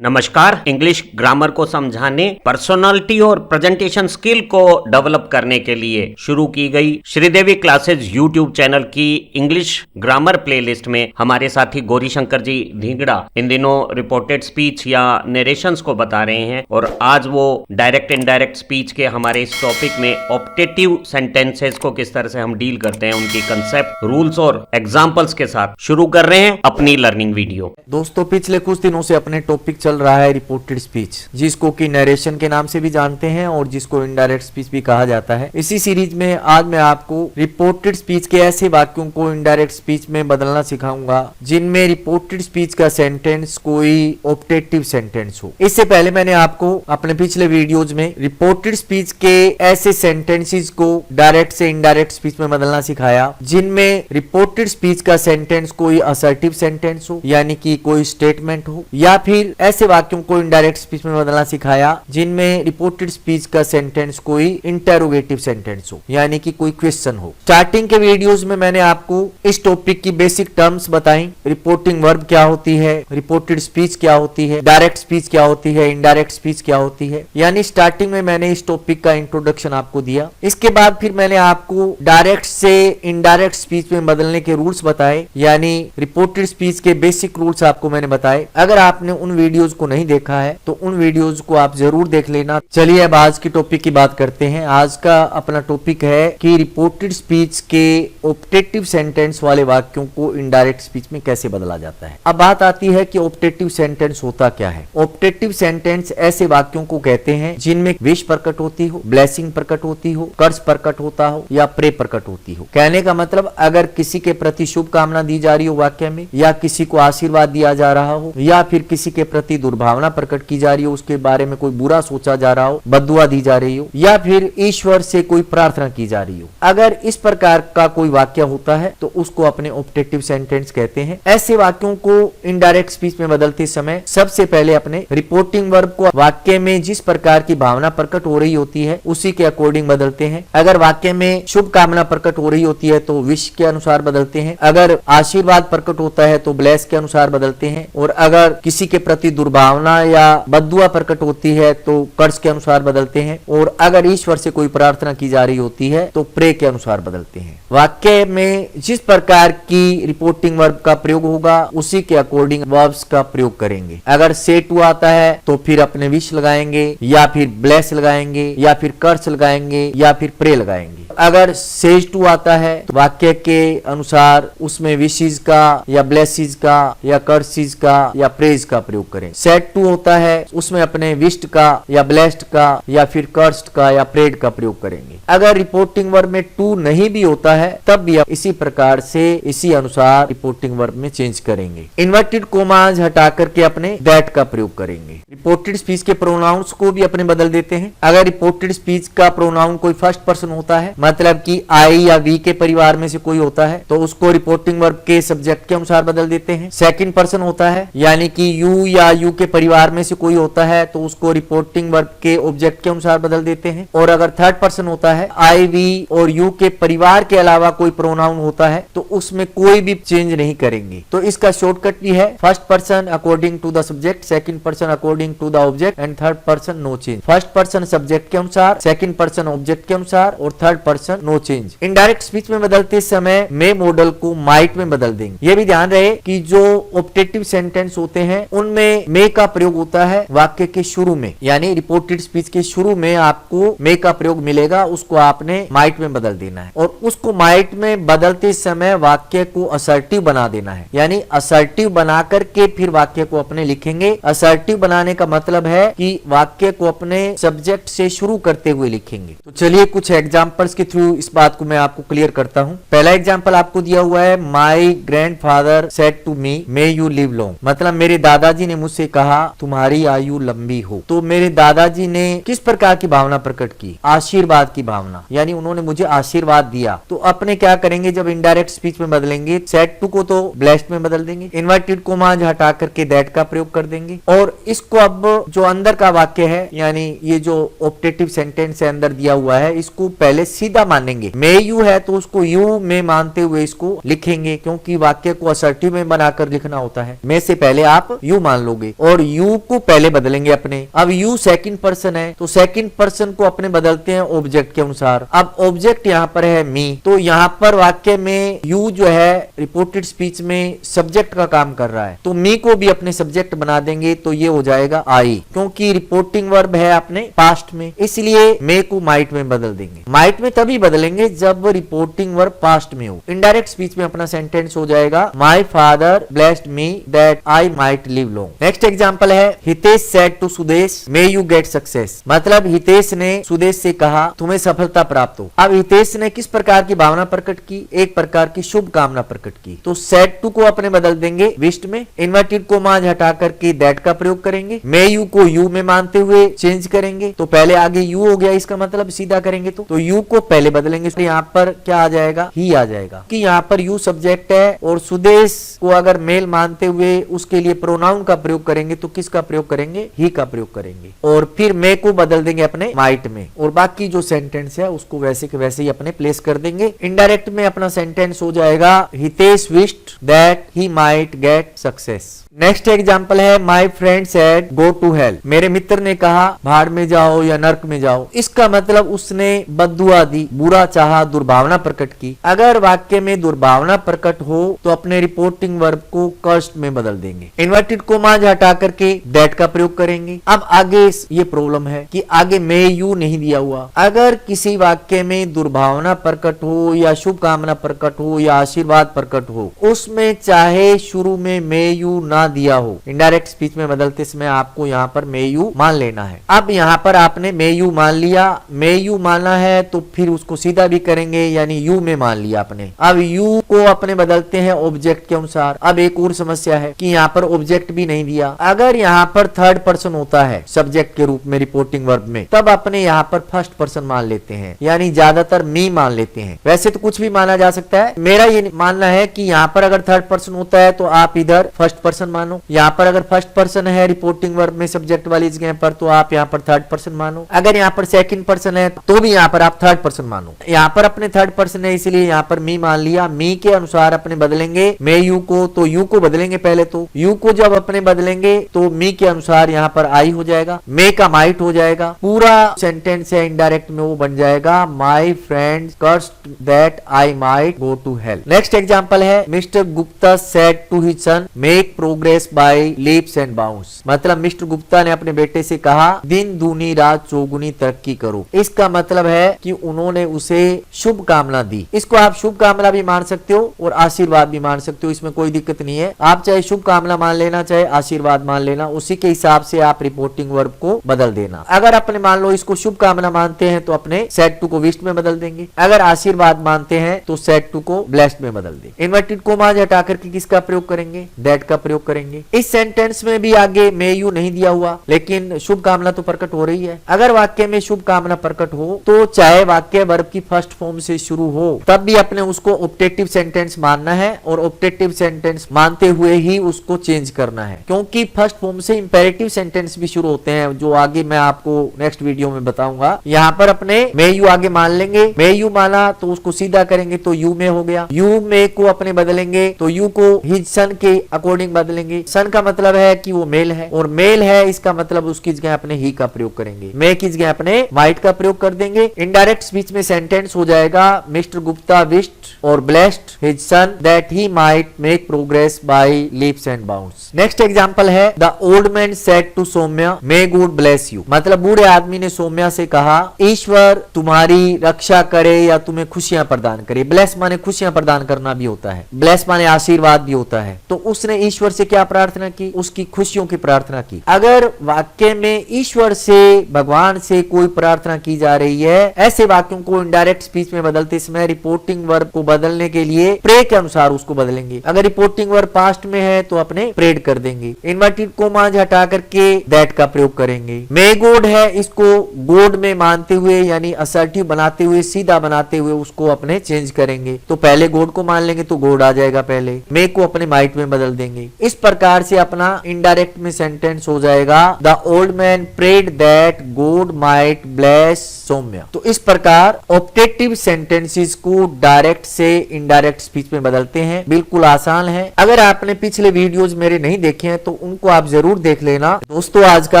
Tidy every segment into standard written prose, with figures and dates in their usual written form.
नमस्कार। English grammar को समझाने, पर्सनालिटी और प्रेजेंटेशन स्किल को डेवलप करने के लिए शुरू की गई श्रीदेवी क्लासेज यूट्यूब चैनल की इंग्लिश ग्रामर प्लेलिस्ट में हमारे साथी गौरीशंकर जी ढींगड़ा इन दिनों रिपोर्टेड स्पीच या नरेशंस को बता रहे हैं और आज वो डायरेक्ट इनडायरेक्ट स्पीच के हमारे इस टॉपिक में ऑप्टेटिव सेंटेंसेस को किस तरह से हम डील करते हैं, उनकी कंसेप्ट, रूल्स और एग्जाम्पल्स के साथ शुरू कर रहे हैं अपनी लर्निंग वीडियो। दोस्तों, पिछले कुछ दिनों से अपने टॉपिक चल रहा है रिपोर्टेड स्पीच, जिसको कि नरेशन के नाम से भी जानते हैं और जिसको इनडायरेक्ट स्पीच भी कहा जाता है। इसी सीरीज में आज मैं आपको रिपोर्टेड स्पीच के ऐसे वाक्यों को इनडायरेक्ट स्पीच में बदलना सिखाऊंगा जिनमें रिपोर्टेड स्पीच का सेंटेंस कोई ऑप्टेटिव सेंटेंस हो। इससे पहले मैंने आपको अपने पिछले वीडियोज में रिपोर्टेड स्पीच के ऐसे सेंटेंसेस को डायरेक्ट से इनडायरेक्ट स्पीच में बदलना सिखाया जिनमें रिपोर्टेड स्पीच का सेंटेंस कोई असर्टिव सेंटेंस हो, यानी कि कोई स्टेटमेंट हो, या फिर ऐसे वाक्यों को इनडायरेक्ट स्पीच में बदलना सिखाया जिनमें रिपोर्टेड स्पीच का सेंटेंस कोई इंटरोगेटिव सेंटेंस हो, यानी कि कोई क्वेश्चन हो। स्टार्टिंग के वीडियोस में मैंने आपको इस टॉपिक की बेसिक टर्म्स बताई। रिपोर्टिंग वर्ब क्या होती है, रिपोर्टेड स्पीच क्या होती है, डायरेक्ट स्पीच क्या होती है, इनडायरेक्ट स्पीच क्या होती है, यानी स्टार्टिंग में मैंने इस टॉपिक का इंट्रोडक्शन आपको दिया। इसके बाद फिर मैंने आपको डायरेक्ट से इनडायरेक्ट स्पीच में बदलने के रूल्स बताए, यानी रिपोर्टेड स्पीच के बेसिक रूल्स आपको मैंने बताए। अगर आपने उन वीडियोस को नहीं देखा है तो उन वीडियोस को आप जरूर देख लेना। चलिए अब आज की टॉपिक की बात करते हैं। आज का अपना टॉपिक है कि रिपोर्टेड स्पीच के ऑप्टेटिव सेंटेंस वाले वाक्यों को इनडायरेक्ट स्पीच में कैसे बदला जाता है। अब बात आती है कि ऑप्टेटिव सेंटेंस होता क्या है। ऑप्टेटिव सेंटेंस ऐसे वाक्यों को कहते हैं जिनमें विश प्रकट होती हो, ब्लेसिंग प्रकट होती हो, कर्ज प्रकट होता हो या प्रे प्रकट होती हो। कहने का मतलब अगर किसी के प्रति शुभकामना दी जा रही हो वाक्य में, या किसी को आशीर्वाद दिया जा रहा हो, या फिर किसी के प्रति दुर्भावना प्रकट की जा रही हो, उसके बारे में कोई बुरा सोचा जा रहा हो, बद्दुआ दी जा रही हो, या फिर ईश्वर से कोई प्रार्थना की जा रही हो, अगर इस प्रकार का कोई वाक्य होता है तो उसको अपने ऑप्टेटिव सेंटेंस कहते हैं। ऐसे वाक्यों को इनडायरेक्ट स्पीच में बदलते समय सबसे पहले अपने रिपोर्टिंग वर्ब को वाक्य में जिस प्रकार की भावना प्रकट हो रही होती है उसी के अकॉर्डिंग बदलते हैं। अगर वाक्य में शुभकामना प्रकट हो रही होती है तो विश के अनुसार बदलते हैं, अगर आशीर्वाद प्रकट होता है तो ब्लेस के अनुसार बदलते हैं, और अगर किसी के प्रति दुर्भावना या बद्दुआ प्रकट होती है तो कर्ज के अनुसार बदलते हैं, और अगर ईश्वर से कोई प्रार्थना की जा रही होती है तो प्रे के अनुसार बदलते हैं। वाक्य में जिस प्रकार की रिपोर्टिंग वर्ब का प्रयोग होगा उसी के अकॉर्डिंग वर्ब्स का प्रयोग करेंगे। अगर से टू आता है तो फिर अपने विश लगाएंगे, या फिर ब्लेस लगाएंगे, या फिर कर्ज लगाएंगे, या फिर प्रे लगाएंगे। अगर सेज टू आता है तो वाक्य के अनुसार उसमें विशेज का या ब्लेसिज का या कर्सिज का या प्रेज का प्रयोग करें। सेट टू होता है उसमें अपने विश्ड का या ब्लेस्ड का या फिर कर्स्ड का या प्रेड का प्रयोग करेंगे। अगर रिपोर्टिंग वर्ब में टू नहीं भी होता है तब भी इसी प्रकार से इसी अनुसार रिपोर्टिंग वर्ब में चेंज करेंगे। इन्वर्टेड कोमाज हटा करके अपने दैट का प्रयोग करेंगे। रिपोर्टेड स्पीच के प्रोनाउंस को भी अपने बदल देते हैं। अगर रिपोर्टेड स्पीच का प्रोनाउन कोई फर्स्ट पर्सन होता है, मतलब कि आई या वी के परिवार में से कोई होता है, तो उसको रिपोर्टिंग वर्ब के सब्जेक्ट के अनुसार बदल देते हैं। सेकंड पर्सन होता है, यानी कि यू या यू के परिवार में से कोई होता है तो उसको रिपोर्टिंग वर्ब के ऑब्जेक्ट के अनुसार बदल देते हैं। और अगर थर्ड पर्सन होता है, आई वी और यू के परिवार के अलावा कोई प्रोनाउन होता है तो उसमें कोई भी चेंज नहीं करेंगे। तो इसका शॉर्टकट भी है, first person according to the subject, second person according to the object and third person no change. First person subject के अनुसार, सेकंड पर्सन ऑब्जेक्ट के अनुसार और third person no change. Indirect speech में बदलते समय मे मॉडल को माइट में बदल देंगे। ये भी ध्यान रहे कि जो ऑप्टेटिव सेंटेंस होते हैं उनमें मे का प्रयोग होता है वाक्य के शुरू में, यानी रिपोर्टेड स्पीच के शुरू में आपको मे का प्रयोग मिलेगा, उसको आपने माइट में बदल देना है। और उसको माइट में बदलते समय वाक्य को असर्टिव बना देना है, यानी असर्टिव बना करके फिर वाक्य को अपने लिखेंगे। असर्टिव बनाने का मतलब है कि वाक्य को अपने सब्जेक्ट से शुरू करते हुए लिखेंगे। तो चलिए कुछ एग्जांपल्स के थ्रू इस बात को मैं आपको क्लियर करता हूं। पहला एग्जांपल आपको दिया हुआ है, my grandfather said to me may you live long, मतलब मेरे दादाजी ने मुझसे कहा तुम्हारी आयु लंबी हो। तो मेरे दादाजी ने किस प्रकार की भावना प्रकट की? आशीर्वाद की भावना, यानी उन्होंने मुझे आशीर्वाद दिया। तो अपने क्या करेंगे, जब इनडायरेक्ट स्पीच में बदलेंगे सेड टू को तो ब्लेस्ड में बदल देंगे, इन्वर्टेड कोमा हटा करके दैट का प्रयोग कर देंगे। और इसको अब जो अंदर का वाक्य है, यानी ये जो ऑप्टेटिव सेंटेंस है अंदर दिया हुआ है, इसको पहले सीधा मानेंगे। मे यू है तो उसको यू में मानते हुए इसको लिखेंगे, क्योंकि वाक्य को असर्टिव में बनाकर लिखना होता है। मे से पहले आप यू मान लोगे। बदलेंगे और यू को पहले बदलेंगे अपने। अब यू सेकंड पर्सन है तो सेकंड पर्सन को अपने बदलते हैं ऑब्जेक्ट के अनुसार। अब ऑब्जेक्ट यहाँ पर है मी, तो यहाँ पर वाक्य में यू जो है रिपोर्टेड स्पीच में सब्जेक्ट का काम कर रहा है, तो मी को भी अपने सब्जेक्ट बना देंगे तो ये हो जाएगा आई, क्योंकि रिपोर्टिंग वर्ब है अपने पास्ट में, इसलिए मे को माइट में बदल देंगे। माइट में तभी बदलेंगे जब रिपोर्टिंग वर्ब पास्ट में हो। इनडायरेक्ट स्पीच में अपना सेंटेंस हो जाएगा my father blessed me that I might live long. Next example है Hitesh said to Sudesh may you get success. मतलब हितेश ने सुदेश से कहा तुम्हें सफलता प्राप्त हो। अब हितेश ने किस प्रकार की भावना प्रकट की? एक प्रकार की शुभ कामना प्रकट की, तो सेड टू को अपने बदल देंगे विश्ड में, इन्वर्टेड कोमा हटा करके दैट का प्रयोग करेंगे, मे यू को यू में मानते हुए चेंज करेंगे, तो पहले आगे यू हो गया, इसका मतलब सीधा करेंगे तो यू को पहले बदलेंगे, तो यहाँ पर क्या आ जाएगा? ही आ जाएगा, कि यहाँ पर यू सब्जेक्ट है और सुदेश को अगर मेल मानते हुए उसके लिए प्रोनाउन का प्रयोग करेंगे तो किसका प्रयोग करेंगे? ही का प्रयोग करेंगे, और फिर मे को बदल देंगे अपने माइट में, और बाकी जो सेंटेंस है उसको वैसे के वैसे ही अपने प्लेस कर देंगे। इनडायरेक्ट में अपना सेंटेंस हो जाएगा Hitesh wished that he might get success. Next example है my friend said go to hell. मेरे मित्र ने कहा भाड़ में जाओ या नर्क में जाओ। इसका मतलब उसने बद्दुआ दी, बुरा चाहा, दुर्भावना प्रकट की। अगर वाक्य में दुर्भावना प्रकट हो तो अपने रिपोर्टिंग वर्ब को कर्स्ड में बदल देंगे, इन्वर्टेड कोमा हटा करके दैट का प्रयोग करेंगे। अब आगे ये प्रॉब्लम है कि आगे मे यू नहीं दिया हुआ। अगर किसी वाक्य में दुर्भावना प्रकट हो या शुभ कामना प्रकट हो या आशीर्वाद प्रकट हो, उसमें चाहे शुरू में मे यू ना दिया हो, इनडायरेक्ट स्पीच में बदलते समय आपको यहाँ पर मे यू मान लेना है। अब यहाँ पर आपने मे यू मान लिया, मे यू माना है तो फिर उसको सीधा भी करेंगे, यानी यू में मान लिया आपने। अब यू को अपने बदलते हैं ऑब्जेक्ट के अनुसार। अब एक और समस्या है कि यहाँ पर ऑब्जेक्ट भी नहीं दिया। अगर यहाँ पर थर्ड पर्सन होता है सब्जेक्ट के रूप में रिपोर्टिंग वर्ब में, तब अपने यहाँ पर फर्स्ट पर्सन मान लेते हैं, यानी ज्यादातर मी मान लेते हैं। वैसे तो कुछ भी माना जा सकता है, मेरा ये मानना है कि यहाँ पर अगर थर्ड पर्सन होता है तो आप इधर फर्स्ट पर्सन मानो, यहाँ पर अगर फर्स्ट पर्सन है रिपोर्टिंग वर्ब में सब्जेक्ट वाली जगह पर तो आप यहाँ पर थर्ड पर्सन मानो। अगर यहाँ पर सेकंड पर्सन है तो भी यहाँ पर आप थर्ड पर्सन मानो। यहाँ पर अपने थर्ड पर्सन है इसलिए यहाँ पर मी मान लिया। मी के अनुसार अपने बदलेंगे मे यू को, तो यू को बदलेंगे पहले, तो यू को जब अपने बदलेंगे तो मी के अनुसार यहाँ पर आई हो जाएगा, मे का माइट हो जाएगा। पूरा सेंटेंस है इनडायरेक्ट में वो बन जाएगा my friend cursed that I might go to hell. Next example है mister Gupta said to his son make progress by leaps and bounds. मतलब मिस्टर गुप्ता ने अपने बेटे से कहा दिन दूनी रात चौगुनी तरक्की करो। इसका मतलब है कि उन्होंने उसे शुभ कामना दी। इसको आप शुभ कामना भी मान सकते हो और आशीर्वाद भी मान सकते हो, इसमें कोई दिक्कत नहीं है। आप चाहे शुभ कामना मान लेना चाहे आशीर्वाद मान लेना, उसी के हिसाब से आप रिपोर्टिंग वर्ब को बदल देना। अगर अपने मान लो इसको शुभ कामना मानते हैं तो अपने सेड टू को विश्ड में बदल देंगे, अगर आशीर्वाद मानते हैं तो सेड टू को ब्लेस्ड में बदल देंगे। इन्वर्टेड कोमा हटा करके किसका प्रयोग करेंगे? दैट का प्रयोग करेंगे। इस सेंटेंस में भी आगे मे यू नहीं दिया हुआ, लेकिन शुभ कामना तो प्रकट हो रही है। अगर वाक्य में शुभ कामना प्रकट हो तो चाहे वाक्य वर्ब की फर्स्ट फॉर्म से शुरू हो तब भी अपने उसको ऑप्टेटिव सेंटेंस मानना है, और ऑप्टेटिव सेंटेंस मानते हुए ही उसको चेंज करना है, क्योंकि फर्स्ट फॉर्म से इंपेरेटिव सेंटेंस भी शुरू होते हैं, जो आगे मैं आपको नेक्स्ट वीडियो में बताऊंगा। यहाँ पर अपने मे यू आगे मान लेंगे, मे यू माना तो उसको सीधा करेंगे तो यू में हो गया, यू में को अपने बदलेंगे तो यू को हिज सन के अकॉर्डिंग बदलेंगे। सन का मतलब है कि वो मेल है, और मेल है इसका मतलब उसकी जगह अपने ही का प्रयोग करेंगे, मे की जगह अपने माइट का प्रयोग कर देंगे। इनडायरेक्ट स्पीच में सेंटेंस हो जाएगा मिस्टर गुप्ता विश्ड और blessed his son that he might make progress by leaps and bounds. Next example है the old man said to Saumya may God bless you. मतलब बूढ़े आदमी ने सौम्या से कहा ईश्वर तुम्हारी रक्षा करे या तुम्हें खुशियां प्रदान करे। ब्लेस माने खुशियां प्रदान करना भी होता है, ब्लेस माने आशीर्वाद भी होता है। तो उसने ईश्वर से क्या प्रार्थना की? उसकी खुशियों की प्रार्थना की। अगर वाक्य में ईश्वर से भगवान से कोई प्रार्थना की जा रही है, ऐसे वाक्यों को इनडायरेक्ट स्पीच में बदलते समय रिपोर्टिंग वर्ब को बदलने के लिए प्रे के अनुसार उसको बदलेंगे। अगर रिपोर्टिंग वर्ब पास्ट में है तो अपने प्रेड कर देंगे, इन्वर्टेड कोमा हटा करके दैट का प्रयोग करेंगे। मे गॉड है इसको गॉड में मानते हुए यानी असर्टिव बनाते हुए, सीधा बनाते हुए उसको अपने चेंज करेंगे। तो पहले गॉड को मान लेंगे तो गॉड आ जाएगा पहले, मे को अपने माइट में बदल देंगे। इस प्रकार से अपना इनडायरेक्ट में सेंटेंस हो जाएगा, the old man prayed that God might bless Saumya. तो इस प्रकार ऑप्टेटिव सेंटेंसेस को डायरेक्ट से इनडायरेक्ट स्पीच में बदलते हैं। बिल्कुल आसान है। अगर आपने पिछले वीडियोस मेरे नहीं देखे हैं तो उनको आप जरूर देख लेना। दोस्तों, आज का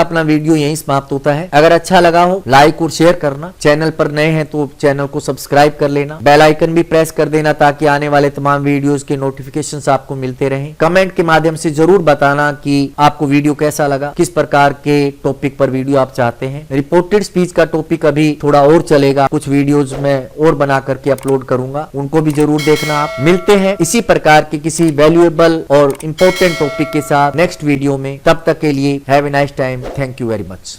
अपना वीडियो यहीं समाप्त होता है। अगर अच्छा लगा हो लाइक और शेयर करना, चैनल पर नए हैं तो चैनल को सब्सक्राइब कर लेना, बेल आइकन भी प्रेस कर देना ताकि आने वाले तमाम वीडियोस के नोटिफिकेशंस आपको मिलते रहें। कमेंट के माध्यम से जरूर बताना कि आपको वीडियो कैसा लगा, किस प्रकार के टॉपिक पर वीडियो आप चाहते हैं। रिपोर्टेड स्पीच का टॉपिक अभी थोड़ा और चलेगा, कुछ वीडियोज में और बना करके अपलोड करूंगा, उनको भी जरूर देखना आप। मिलते हैं इसी प्रकार के किसी वैल्यूएबल और इंपॉर्टेंट टॉपिक के साथ नेक्स्ट वीडियो में। तब तक के लिए have a nice time. Thank you very much.